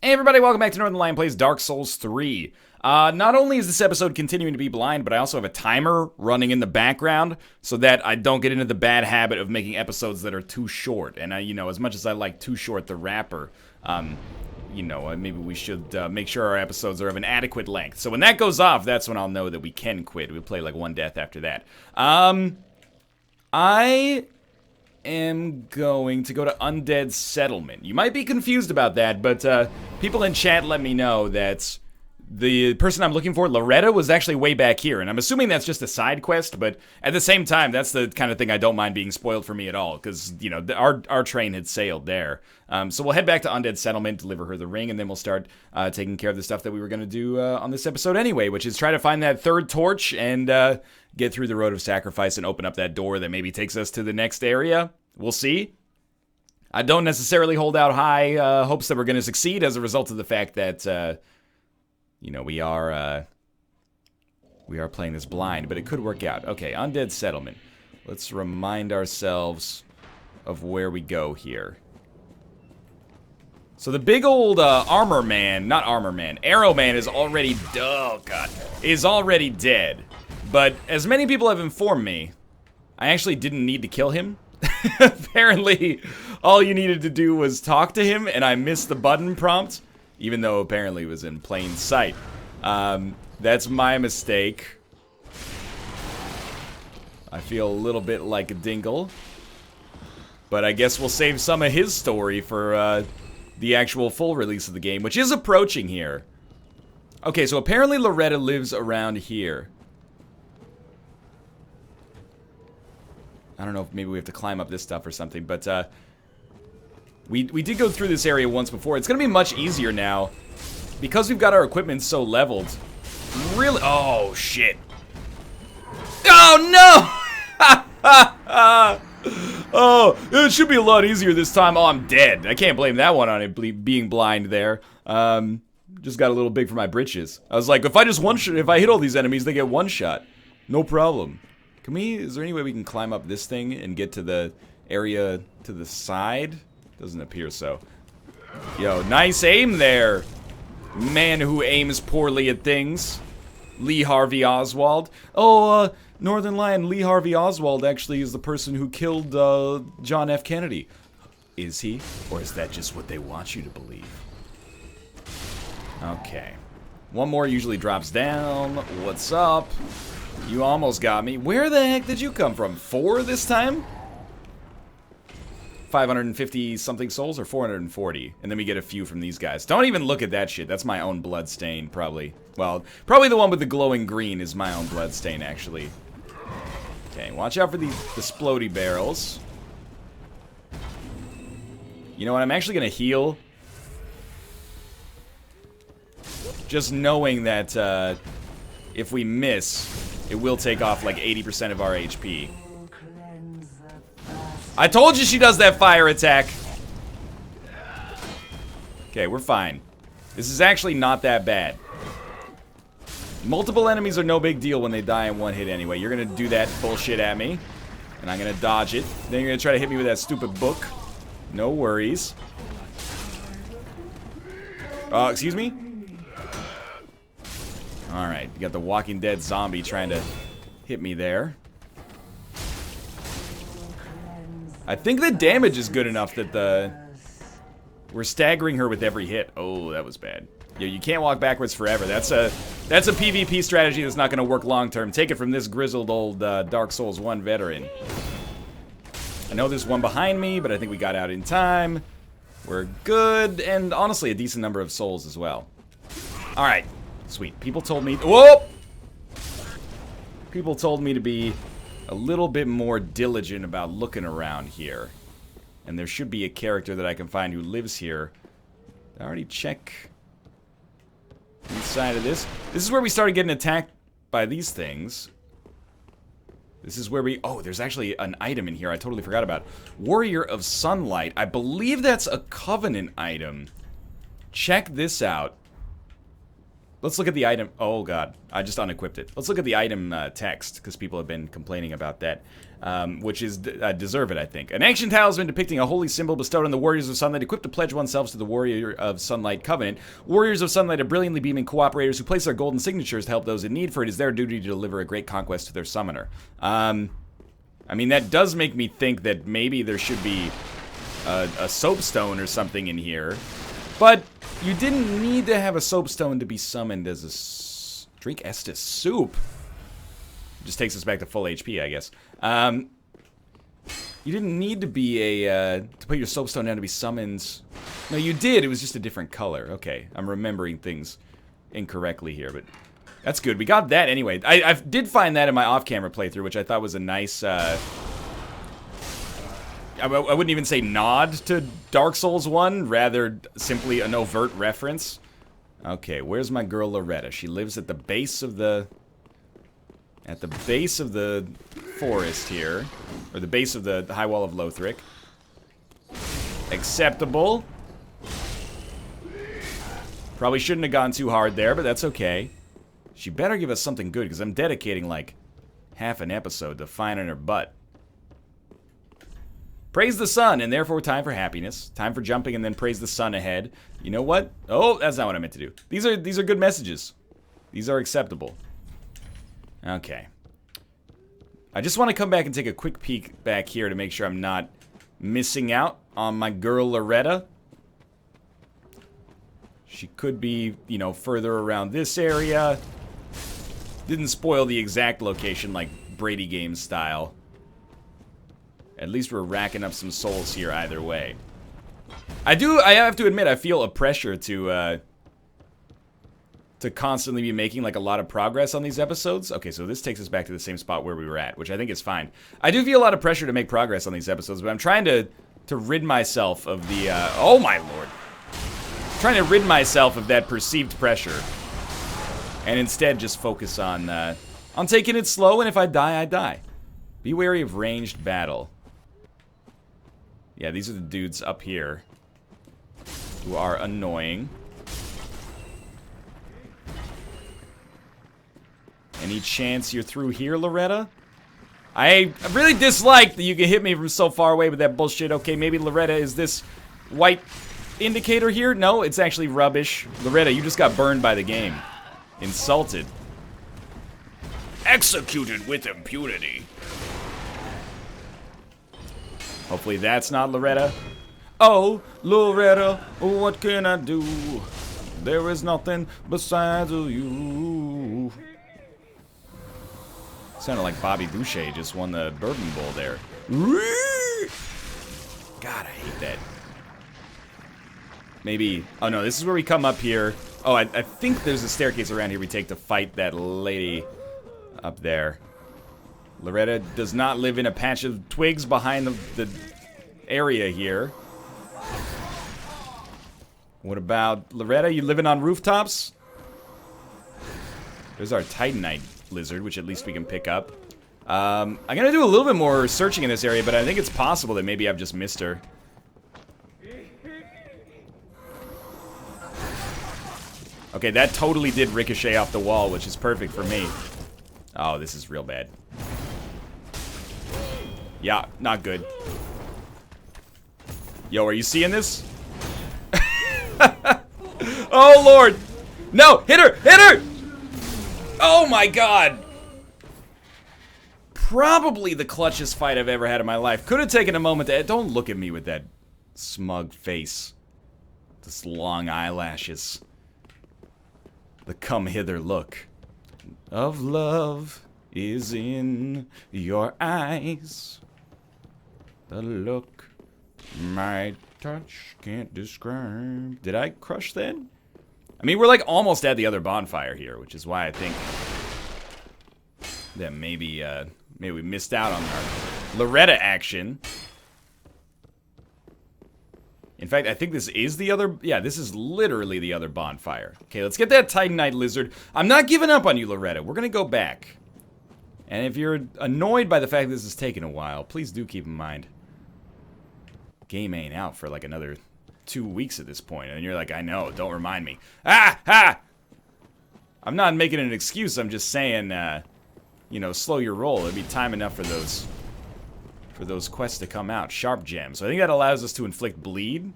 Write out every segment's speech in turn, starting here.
Hey everybody, welcome back to Northernlion Plays Dark Souls 3. Not only is this episode continuing to be blind, but I also have a timer running in the background so that I don't get into the bad habit of making episodes that are too short. And, as much as I like Too Short the rapper, maybe we should make sure our episodes are of an adequate length. So when that goes off, that's when I'll know that we can quit. We'll play like one death after that. I am going to go to Undead Settlement. You might be confused about that, but people in chat let me know that the person I'm looking for, Loretta, was actually way back here, and I'm assuming that's just a side quest, but at the same time, that's the kind of thing I don't mind being spoiled for me at all, because, our train had sailed there. So we'll head back to Undead Settlement, deliver her the ring, and then we'll start taking care of the stuff that we were going to do on this episode anyway, which is try to find that third torch and get through the Road of Sacrifice and open up that door that maybe takes us to the next area. We'll see. I don't necessarily hold out high hopes that we're going to succeed as a result of the fact that, we are playing this blind, but it could work out. Okay, Undead Settlement. Let's remind ourselves of where we go here. So the big old Arrow Man is already, is already dead. But as many people have informed me, I actually didn't need to kill him. Apparently, all you needed to do was talk to him, and I missed the button prompt, even though apparently it was in plain sight. That's my mistake. I feel a little bit like a dingle. But I guess we'll save some of his story for the actual full release of the game, which is approaching here. Okay, so apparently Loretta lives around here. I don't know if maybe we have to climb up this stuff or something, but we did go through this area once before. It's going to be much easier now because we've got our equipment so leveled. Really? Oh, shit. Oh, no! Oh, it should be a lot easier this time. Oh, I'm dead. I can't blame that one on it being blind there. Just got a little big for my britches. I was like, if I hit all these enemies, they get one shot. No problem. Is there any way we can climb up this thing and get to the area to the side? Doesn't appear so. Yo, nice aim there. Man who aims poorly at things. Lee Harvey Oswald. Oh, Northernlion, Lee Harvey Oswald actually is the person who killed John F. Kennedy. Is he? Or is that just what they want you to believe? Okay. One more usually drops down. What's up? You almost got me. Where the heck did you come from? 4 this time? 550 something souls or 440? And then we get a few from these guys. Don't even look at that shit. That's my own blood stain, probably. Well, probably the one with the glowing green is my own blood stain, actually. Okay, watch out for the splody barrels. You know what? I'm actually gonna heal. Just knowing that if we miss, it will take off like 80% of our HP. I told you she does that fire attack. Okay, we're fine. This is actually not that bad. Multiple enemies are no big deal when they die in one hit anyway. You're gonna do that bullshit at me, and I'm gonna dodge it. Then you're gonna try to hit me with that stupid book. No worries. Excuse me? Alright, you got the Walking Dead zombie trying to hit me there. I think the damage is good enough that we're staggering her with every hit. Oh, that was bad. Yeah, you can't walk backwards forever. That's a PvP strategy that's not going to work long term. Take it from this grizzled old Dark Souls 1 veteran. I know there's one behind me, but I think we got out in time. We're good, and honestly, a decent number of souls as well. Alright, sweet. People told me... Whoa! People told me to be a little bit more diligent about looking around here. And there should be a character that I can find who lives here. Did I already check inside of this? This is where we started getting attacked by these things. This is where we... Oh, there's actually an item in here I totally forgot about. Warrior of Sunlight. I believe that's a Covenant item. Check this out. Let's look at the item. Oh, God. I just unequipped it. Let's look at the item text, because people have been complaining about that, which is deserve it, I think. An ancient talisman depicting a holy symbol bestowed on the Warriors of Sunlight, equipped to pledge oneself to the Warrior of Sunlight Covenant. Warriors of Sunlight are brilliantly beaming cooperators who place their golden signatures to help those in need, for it is their duty to deliver a great conquest to their summoner. I mean, that does make me think that maybe there should be a soapstone or something in here. But you didn't need to have a soapstone to be summoned as a drink Estus soup. Just takes us back to full HP, I guess. You didn't need to be to put your soapstone down to be summoned. No, you did. It was just a different color. Okay, I'm remembering things incorrectly here, but that's good. We got that anyway. I did find that in my off-camera playthrough, which I thought was a nice. I wouldn't even say nod to Dark Souls 1, rather simply an overt reference. Okay, where's my girl Loretta? She lives at the base of the... At the base of the forest here. Or the base of the high wall of Lothric. Acceptable. Probably shouldn't have gone too hard there, but that's okay. She better give us something good, because I'm dedicating, like, half an episode to finding her butt. Praise the sun, and therefore time for happiness. Time for jumping and then praise the sun ahead. You know what? Oh, that's not what I meant to do. These are good messages. These are acceptable. Okay. I just want to come back and take a quick peek back here to make sure I'm not missing out on my girl Loretta. She could be, you know, further around this area. Didn't spoil the exact location like Brady Games style. At least we're racking up some souls here either way. I have to admit, I feel a pressure to constantly be making like a lot of progress on these episodes. Okay, so this takes us back to the same spot where we were at, which I think is fine. I do feel a lot of pressure to make progress on these episodes, but I'm trying to rid myself of the, oh my lord. I'm trying to rid myself of that perceived pressure. And instead just focus on taking it slow, and if I die, I die. Be wary of ranged battle. Yeah, these are the dudes up here who are annoying. Any chance you're through here, Loretta? I really dislike that you can hit me from so far away with that bullshit. Okay, maybe Loretta is this white indicator here? No, it's actually rubbish. Loretta, you just got burned by the game. Insulted. Executed with impunity. Hopefully that's not Loretta. Oh, Loretta, what can I do? There is nothing besides you. Sounded like Bobby Boucher just won the Bourbon Bowl there. God, I hate that. Maybe... Oh, no, this is where we come up here. Oh, I think there's a staircase around here we take to fight that lady up there. Loretta does not live in a patch of twigs behind the area here. What about Loretta? You living on rooftops? There's our Titanite lizard, which at least we can pick up. I'm gonna do a little bit more searching in this area, but I think it's possible that maybe I've just missed her. Okay, that totally did ricochet off the wall, which is perfect for me. Oh, this is real bad. Yeah, not good. Yo, are you seeing this? Oh, Lord! No! Hit her! Hit her! Oh, my God! Probably the clutchest fight I've ever had in my life. Could have taken a moment to... Don't look at me with that smug face. This long eyelashes. The come hither look of love is in your eyes. The look my touch can't describe. Did I crush that? I mean, we're like almost at the other bonfire here, which is why I think that maybe we missed out on our Loretta action. In fact, I think this is the other... Yeah, this is literally the other bonfire. Okay, let's get that Titanite lizard. I'm not giving up on you, Loretta. We're gonna go back. And if you're annoyed by the fact that this is taking a while, please do keep in mind. Game ain't out for like another 2 weeks at this point. And you're like, I know, don't remind me. Ah! Ha! I'm not making an excuse. I'm just saying, you know, slow your roll. It'd be time enough for those quests to come out. Sharp gem. So I think that allows us to inflict bleed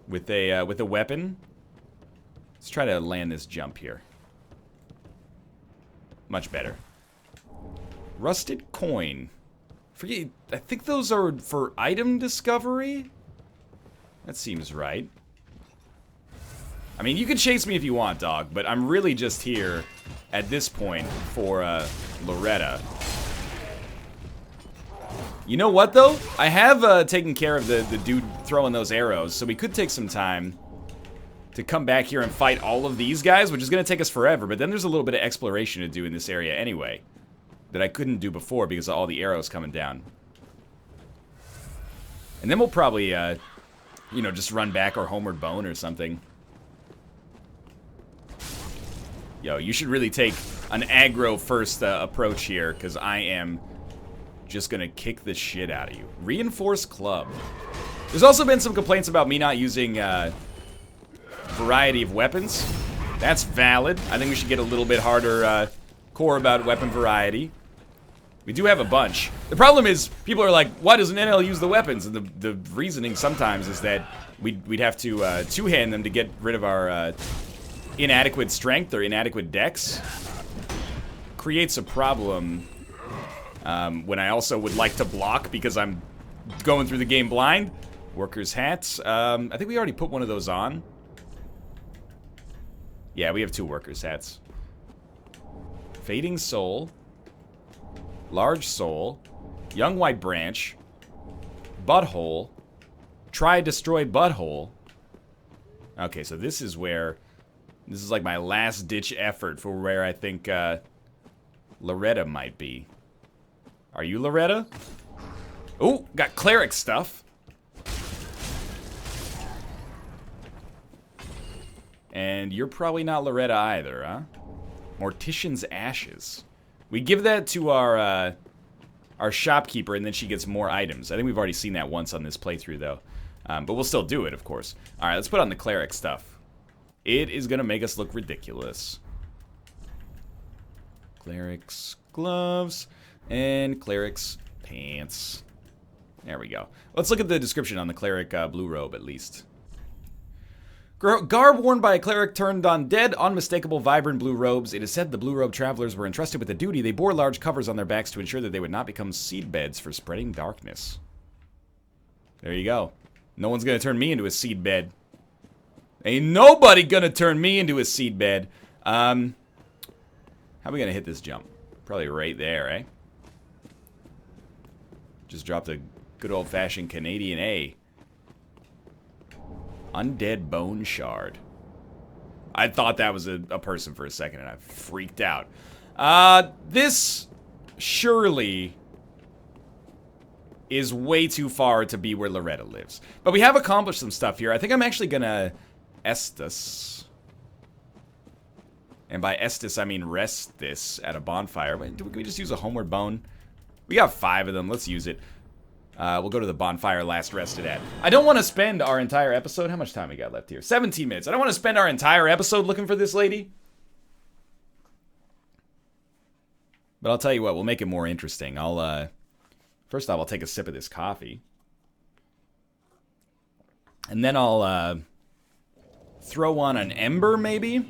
with a weapon. Let's try to land this jump here. Much better. Rusted coin. Forget. I think those are for item discovery. That seems right. I mean, you can chase me if you want, dog, but I'm really just here at this point for Loretta. You know what, though? I have taken care of the dude throwing those arrows, so we could take some time to come back here and fight all of these guys, which is going to take us forever, but then there's a little bit of exploration to do in this area anyway that I couldn't do before because of all the arrows coming down. And then we'll probably, you know, just run back our homeward bone or something. Yo, you should really take an aggro first approach here, because I am just gonna kick the shit out of you. Reinforced club. There's also been some complaints about me not using variety of weapons. That's valid. I think we should get a little bit harder core about weapon variety. We do have a bunch. The problem is, people are like, why doesn't NL use the weapons? And the reasoning sometimes is that we'd have to two-hand them to get rid of our inadequate strength or inadequate dex. Creates a problem when I also would like to block because I'm going through the game blind. Workers' hats. I think we already put one of those on. Yeah, we have 2 workers' hats. Fading soul. Large soul. Young white branch. Butthole. Try destroy butthole. Okay, so this is where... This is like my last ditch effort for where I think Loretta might be. Are you Loretta? Oh, got cleric stuff. And you're probably not Loretta either, huh? Mortician's ashes. We give that to our shopkeeper, and then she gets more items. I think we've already seen that once on this playthrough, though. But we'll still do it, of course. All right, let's put on the cleric stuff. It is going to make us look ridiculous. Cleric's gloves and cleric's pants. There we go. Let's look at the description on the cleric blue robe, at least. Garb worn by a cleric turned undead, unmistakable vibrant blue robes. It is said the blue robe travelers were entrusted with the duty. They bore large covers on their backs to ensure that they would not become seed beds for spreading darkness. There you go. No one's going to turn me into a seed bed. Ain't nobody going to turn me into a seed bed. How are we going to hit this jump? Probably right there, eh? Just dropped a good old-fashioned Canadian A. Undead bone shard. I thought that was a person for a second and I freaked out. This surely is way too far to be where Loretta lives. But we have accomplished some stuff here. I think I'm actually gonna Estus. And by Estus, I mean rest this at a bonfire. Can we just use a homeward bone? We got 5 of them. Let's use it. We'll go to the bonfire last rested at. I don't want to spend our entire episode... How much time we got left here? 17 minutes. I don't want to spend our entire episode looking for this lady. But I'll tell you what, we'll make it more interesting. First off, I'll take a sip of this coffee. And then I'll throw on an ember, maybe?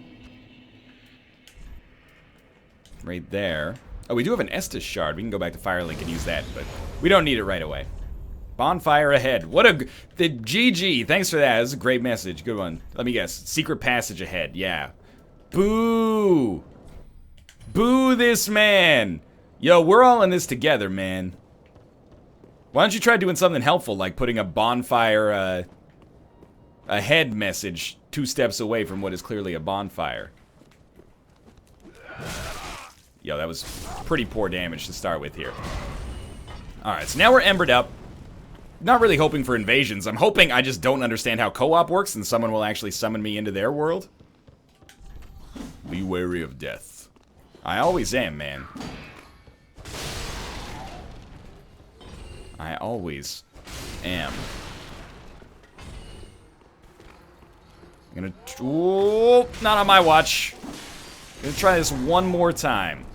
Right there. Oh, we do have an Estus shard. We can go back to Firelink and use that, but we don't need it right away. Bonfire ahead. What a... The GG. Thanks for that. That's a great message. Good one. Let me guess. Secret passage ahead. Yeah. Boo. Boo this man. Yo, we're all in this together, man. Why don't you try doing something helpful, like putting a bonfire ahead message 2 steps away from what is clearly a bonfire. Yo, that was pretty poor damage to start with here. Alright, so now we're embered up. Not really hoping for invasions. I'm hoping I just don't understand how co-op works and someone will actually summon me into their world. Be wary of death. I always am, man. I always am. I'm gonna... Oh, not on my watch. I'm gonna try this one more time.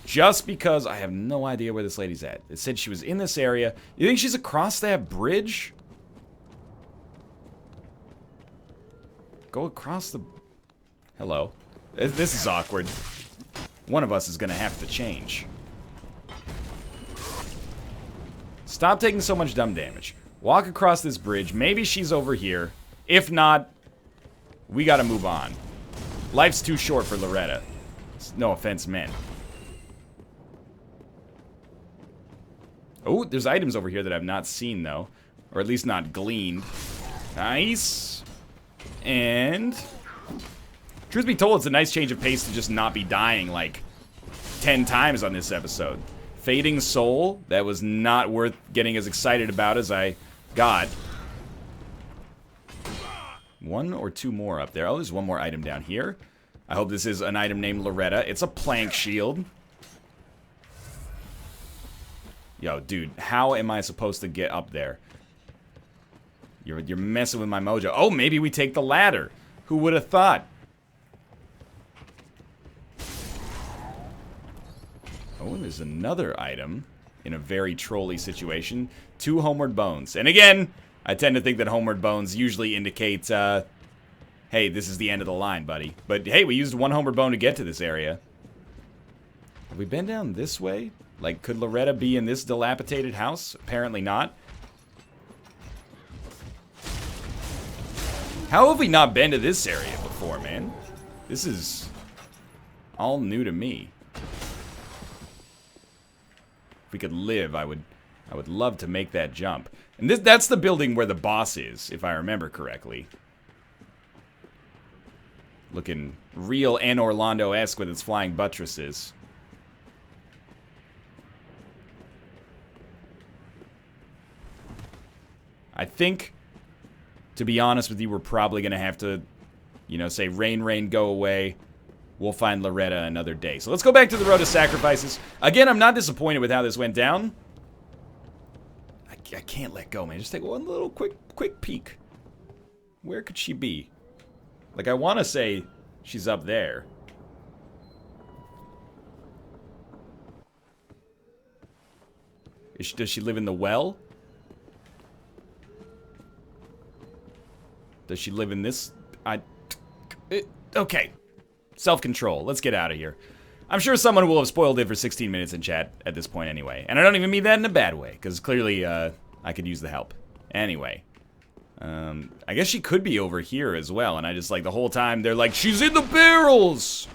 Just because I have no idea where this lady's at. It said she was in this area. You think she's across that bridge? Go across the... Hello. This is awkward. One of us is gonna have to change. Stop taking so much dumb damage. Walk across this bridge. Maybe she's over here. If not, we gotta move on. Life's too short for Loretta. No offense meant. Oh, there's items over here that I've not seen, though. Or at least not gleaned. Nice. And... truth be told, it's a nice change of pace to just not be dying, like, 10 times on this episode. Fading Soul, that was not worth getting as excited about as I got. One or two more up there. Oh, there's one more item down here. I hope this is an item named Loretta. It's a plank shield. Yo, dude, how am I supposed to get up there? You're messing with my mojo. Oh, maybe we take the ladder. Who would have thought? Oh, and there's another item in a very trolly situation. 2 homeward bones. And again, I tend to think that homeward bones usually indicate, hey, this is the end of the line, buddy. But hey, we used 1 homeward bone to get to this area. Have we been down this way? Like, could Loretta be in this dilapidated house? Apparently not. How have we not been to this area before, man? This is all new to me. If we could live, I would love to make that jump. And that's the building where the boss is, if I remember correctly. Looking real Anne Orlando-esque with its flying buttresses. I think, to be honest with you, we're probably going to have to, you know, say, rain, rain, go away. We'll find Loretta another day. So let's go back to the Road to Sacrifices. Again, I'm not disappointed with how this went down. I can't let go, man. Just take one little quick peek. Where could she be? Like, I want to say she's up there. Does she live in the well? Does she live in this? Okay. Self-control. Let's get out of here. I'm sure someone will have spoiled it for 16 minutes in chat at this point anyway. And I don't even mean that in a bad way, because clearly I could use the help. Anyway. I guess she could be over here as well, and I just, like, the whole time they're like, she's in the barrels!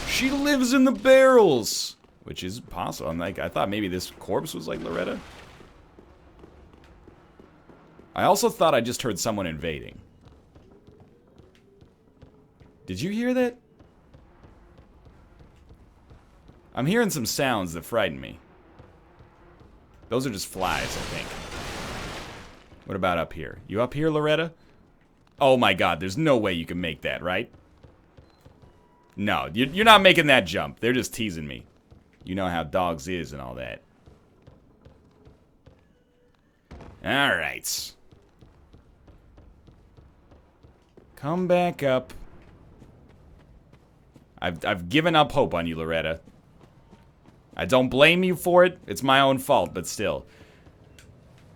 She lives in the barrels! Which is possible. I'm like, I thought maybe this corpse was like Loretta. I also thought I just heard someone invading. Did you hear that? I'm hearing some sounds that frighten me. Those are just flies, I think. What about up here? You up here, Loretta? Oh my god, there's no way you can make that, right? No, you're not making that jump. They're just teasing me. You know how dogs is and all that. Alright. Come back up. I've given up hope on you, Loretta. I don't blame you for it. It's my own fault, but still.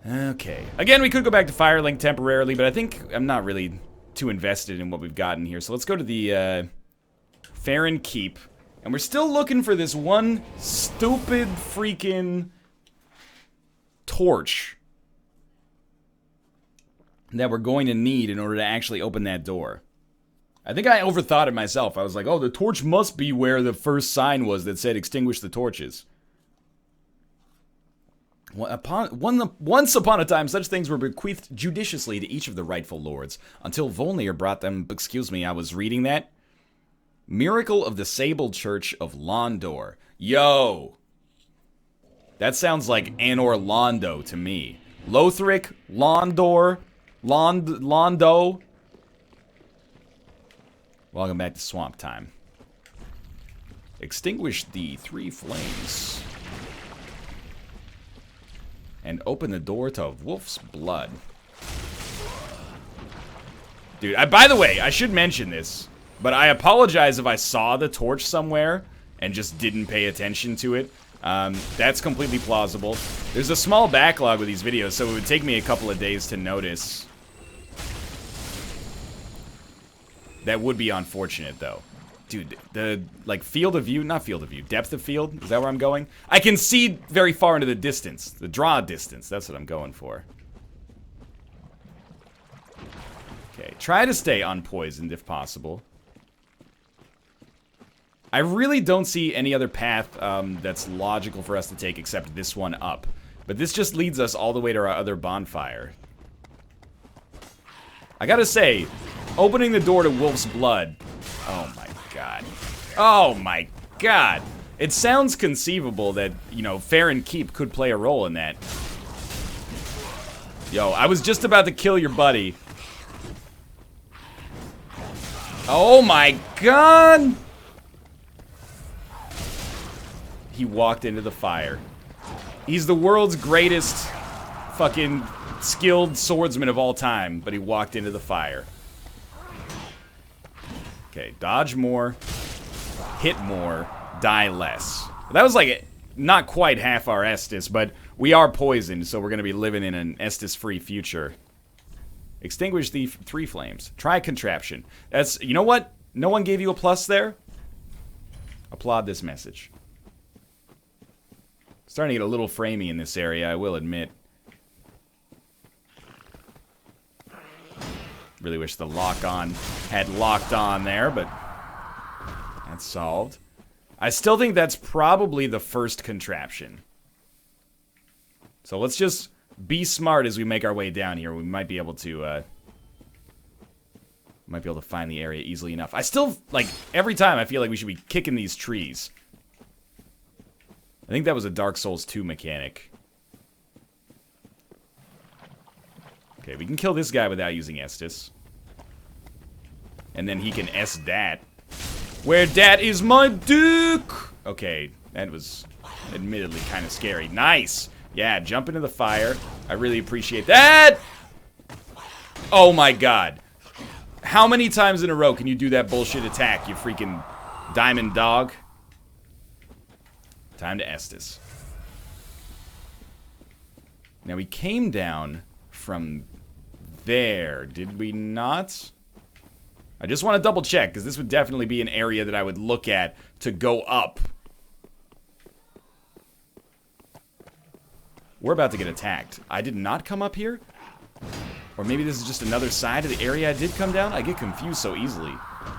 Okay. Again, we could go back to Firelink temporarily, but I think I'm not really too invested in what we've gotten here. So let's go to the Farron Keep. And we're still looking for this one stupid freaking torch that we're going to need in order to actually open that door. I think I overthought it myself. I was like, oh, the torch must be where the first sign was that said extinguish the torches. Once upon a time, such things were bequeathed judiciously to each of the rightful lords, until Volnir brought them, excuse me, I was reading that. Miracle of the Sable Church of Londor. Yo! That sounds like Anor Londo to me. Lothric, Londor, Londo. Welcome back to Swamp Time. Extinguish the 3 flames. And open the door to Wolf's Blood. Dude, by the way, I should mention this, but I apologize if I saw the torch somewhere and just didn't pay attention to it. That's completely plausible. There's a small backlog with these videos, so it would take me a couple of days to notice. That would be unfortunate, though. Dude, the, like, field of view, not field of view, depth of field, is that where I'm going? I can see very far into the distance, the draw distance, that's what I'm going for. Okay, try to stay unpoisoned if possible. I really don't see any other path that's logical for us to take except this one up. But this just leads us all the way to our other bonfire. I gotta say, opening the door to Wolf's Blood, oh my god. Oh my god. It sounds conceivable that, you know, Farron Keep could play a role in that. Yo, I was just about to kill your buddy. Oh my god! He walked into the fire. He's the world's greatest fucking skilled swordsman of all time, but he walked into the fire. Okay, dodge more, hit more, die less. That was like not quite half our Estus, but we are poisoned, so we're gonna be living in an Estus-free future. Extinguish the 3 flames. Try contraption. That's, you know what? No one gave you a plus there? Applaud this message. Starting to get a little framey in this area, I will admit. Really wish the lock-on had locked on there, but that's solved. I still think that's probably the first contraption. So let's just be smart as we make our way down here. We might be able to find the area easily enough. I still, like, every time I feel like we should be kicking these trees. I think that was a Dark Souls 2 mechanic. Okay, we can kill this guy without using Estus. And then he can S dat. Where dat is my dick! Okay, that was admittedly kind of scary. Nice! Yeah, jump into the fire. I really appreciate that! Oh my god. How many times in a row can you do that bullshit attack, you freaking diamond dog? Time to Estus. Now we came down from there, did we not? I just want to double check, because this would definitely be an area that I would look at to go up. We're about to get attacked. I did not come up here? Or maybe this is just another side of the area I did come down? I get confused so easily.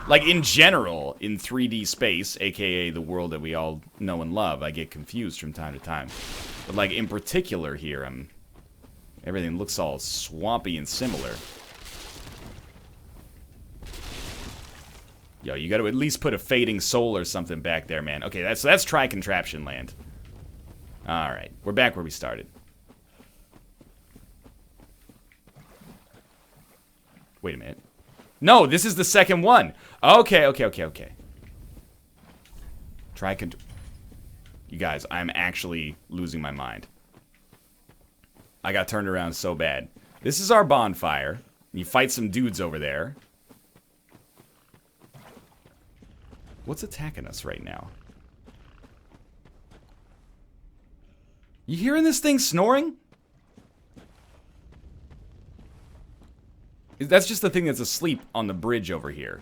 Like, in general, in 3D space, aka the world that we all know and love, I get confused from time to time. But, like, in particular here, everything looks all swampy and similar. Yo, you gotta at least put a fading soul or something back there, man. Okay, that's Tri-Contraption land. Alright, we're back where we started. Wait a minute. No, this is the second one. Okay. You guys, I'm actually losing my mind. I got turned around so bad. This is our bonfire. You fight some dudes over there. What's attacking us right now? You hearing this thing snoring? That's just the thing that's asleep on the bridge over here.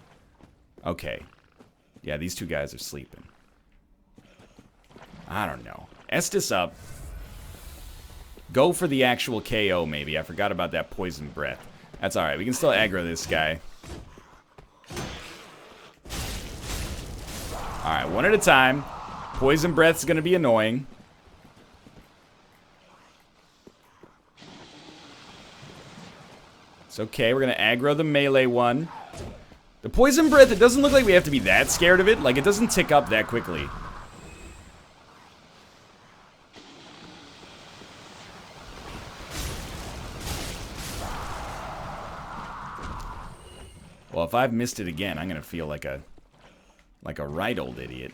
Okay. Yeah, these two guys are sleeping. I don't know. Estus up. Go for the actual KO, maybe. I forgot about that poison breath. That's alright. We can still aggro this guy. Alright, one at a time. Poison breath's gonna be annoying. It's okay, we're gonna aggro the melee one. The poison breath, it doesn't look like we have to be that scared of it. Like, it doesn't tick up that quickly. Well, if I've missed it again, I'm gonna feel like a right old idiot.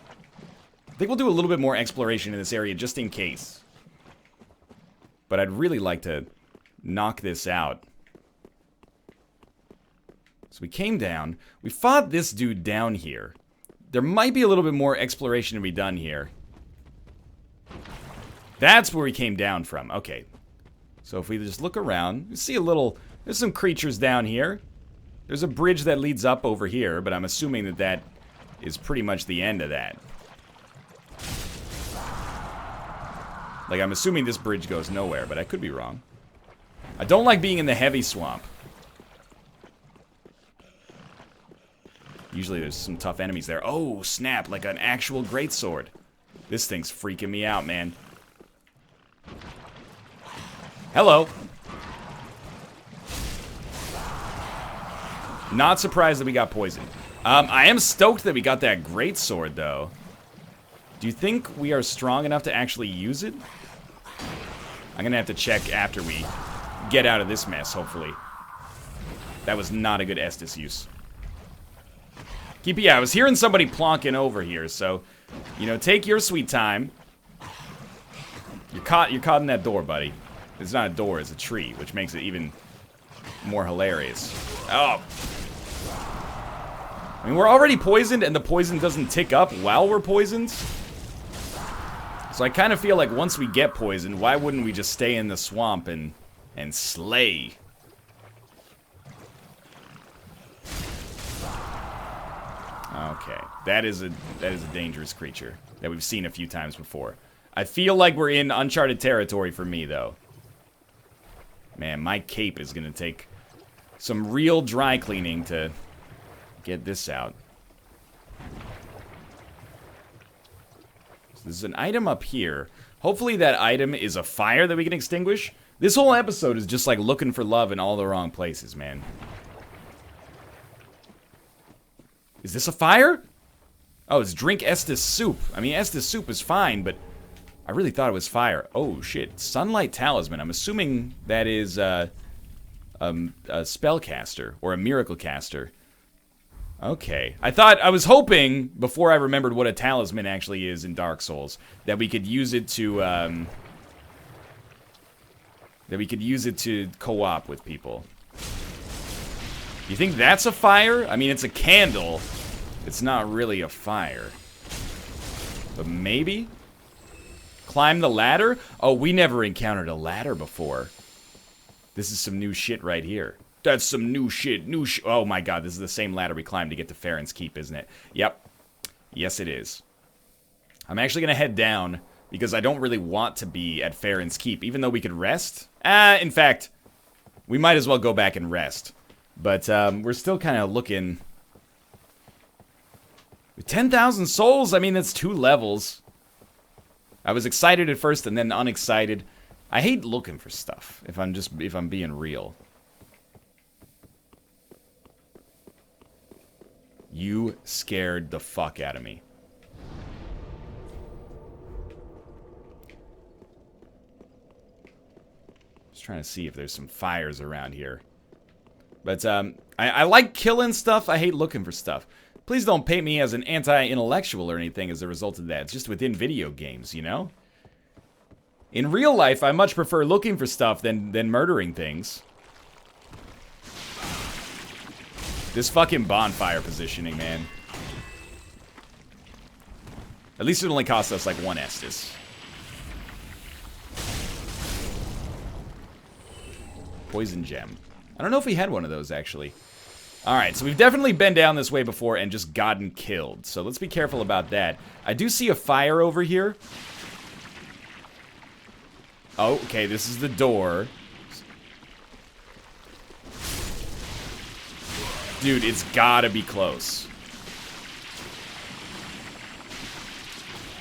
I think we'll do a little bit more exploration in this area just in case. But I'd really like to knock this out. So we came down. We fought this dude down here. There might be a little bit more exploration to be done here. That's where we came down from. Okay. So if we just look around, we see a little... There's some creatures down here. There's a bridge that leads up over here, but I'm assuming that that is pretty much the end of that. Like, I'm assuming this bridge goes nowhere, but I could be wrong. I don't like being in the heavy swamp. Usually there's some tough enemies there. Oh, snap, like an actual greatsword. This thing's freaking me out, man. Hello. Not surprised that we got poisoned. I am stoked that we got that greatsword, though. Do you think we are strong enough to actually use it? I'm gonna have to check after we get out of this mess, hopefully. That was not a good Estus use. Yeah, I was hearing somebody plonking over here, so, you know, take your sweet time. You're caught in that door, buddy. It's not a door, it's a tree, which makes it even more hilarious. Oh. I mean, we're already poisoned, and the poison doesn't tick up while we're poisoned. So I kind of feel like once we get poisoned, why wouldn't we just stay in the swamp and slay? Okay, that is a dangerous creature that we've seen a few times before. I feel like we're in uncharted territory for me, though. Man, my cape is gonna take some real dry cleaning to get this out. So there's an item up here. Hopefully that item is a fire that we can extinguish. This whole episode is just like looking for love in all the wrong places, man. Is this a fire? Oh, it's drink Estus soup. I mean, Estus soup is fine, but I really thought it was fire. Oh, shit. Sunlight Talisman. I'm assuming that is a spellcaster or a miracle caster. Okay. I was hoping, before I remembered what a talisman actually is in Dark Souls, that we could use it to, co-op with people. You think that's a fire? I mean, it's a candle. It's not really a fire. But maybe? Climb the ladder? Oh, we never encountered a ladder before. This is some new shit right here. That's some new shit. Oh my god, this is the same ladder we climbed to get to Farron's Keep, isn't it? Yep. Yes, it is. I'm actually going to head down because I don't really want to be at Farron's Keep, even though we could rest. In fact, we might as well go back and rest. But we're still kind of looking... 10,000 souls? I mean, that's 2 levels. I was excited at first and then unexcited. I hate looking for stuff, if I'm being real. You scared the fuck out of me. Just trying to see if there's some fires around here. But, I like killing stuff. I hate looking for stuff. Please don't paint me as an anti-intellectual or anything as a result of that. It's just within video games, you know? In real life, I much prefer looking for stuff than murdering things. This fucking bonfire positioning, man. At least it only cost us like 1 Estus. Poison gem. I don't know if we had one of those, actually. Alright, so we've definitely been down this way before and just gotten killed. So let's be careful about that. I do see a fire over here. Oh, okay, this is the door. Dude, it's gotta be close.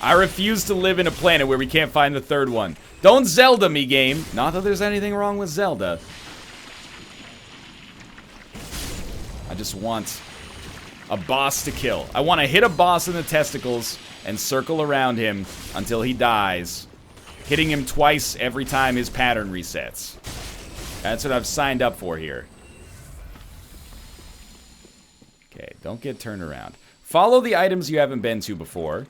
I refuse to live in a planet where we can't find the 3rd one. Don't Zelda me, game. Not that there's anything wrong with Zelda. I just want a boss to kill. I want to hit a boss in the testicles and circle around him until he dies, hitting him twice every time his pattern resets. That's what I've signed up for here. Okay, don't get turned around. Follow the items you haven't been to before.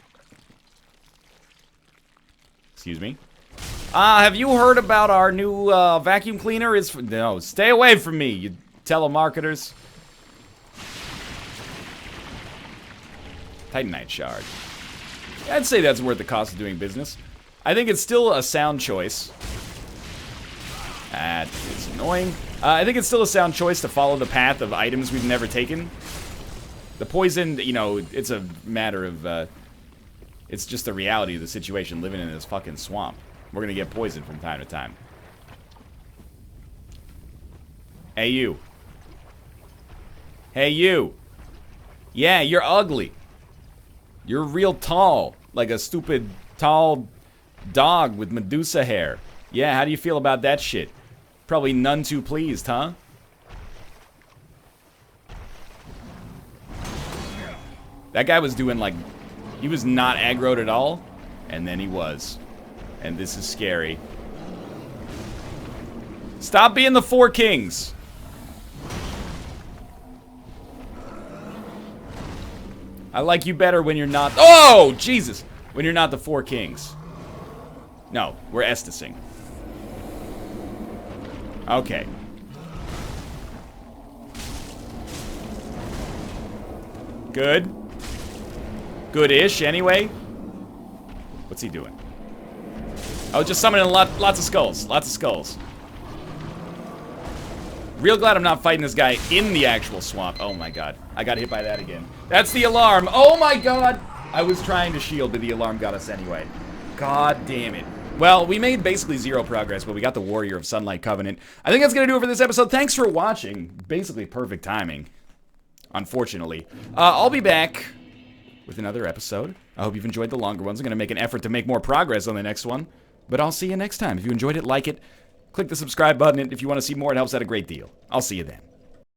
Excuse me. Have you heard about our new vacuum cleaner? No, stay away from me, you telemarketers. Titanite shard. I'd say that's worth the cost of doing business. I think it's still a sound choice. That is annoying. I think it's still a sound choice to follow the path of items we've never taken. The poison, you know, it's a matter of, it's just the reality of the situation living in this fucking swamp. We're gonna get poisoned from time to time. Hey, you. Hey, you. Yeah, you're ugly. You're real tall. Like a stupid, tall dog with Medusa hair. Yeah, how do you feel about that shit? Probably none too pleased, huh? That guy was doing like... He was not aggroed at all. And then he was. And this is scary. Stop being the Four Kings. I like you better when you're not... Oh, Jesus! When you're not the Four Kings. No, we're Estusing. Okay. Good. Good-ish, anyway. What's he doing? Oh, just summoning lots of skulls. Lots of skulls. Real glad I'm not fighting this guy in the actual swamp. Oh my god. I got hit by that again. That's the alarm. Oh my god! I was trying to shield, but the alarm got us anyway. God damn it. Well, we made basically zero progress, but we got the Warrior of Sunlight Covenant. I think that's going to do it for this episode. Thanks for watching. Basically perfect timing. Unfortunately. I'll be back with another episode. I hope you've enjoyed the longer ones. I'm going to make an effort to make more progress on the next one. But I'll see you next time. If you enjoyed it, like it. Click the subscribe button. If you want to see more, it helps out a great deal. I'll see you then.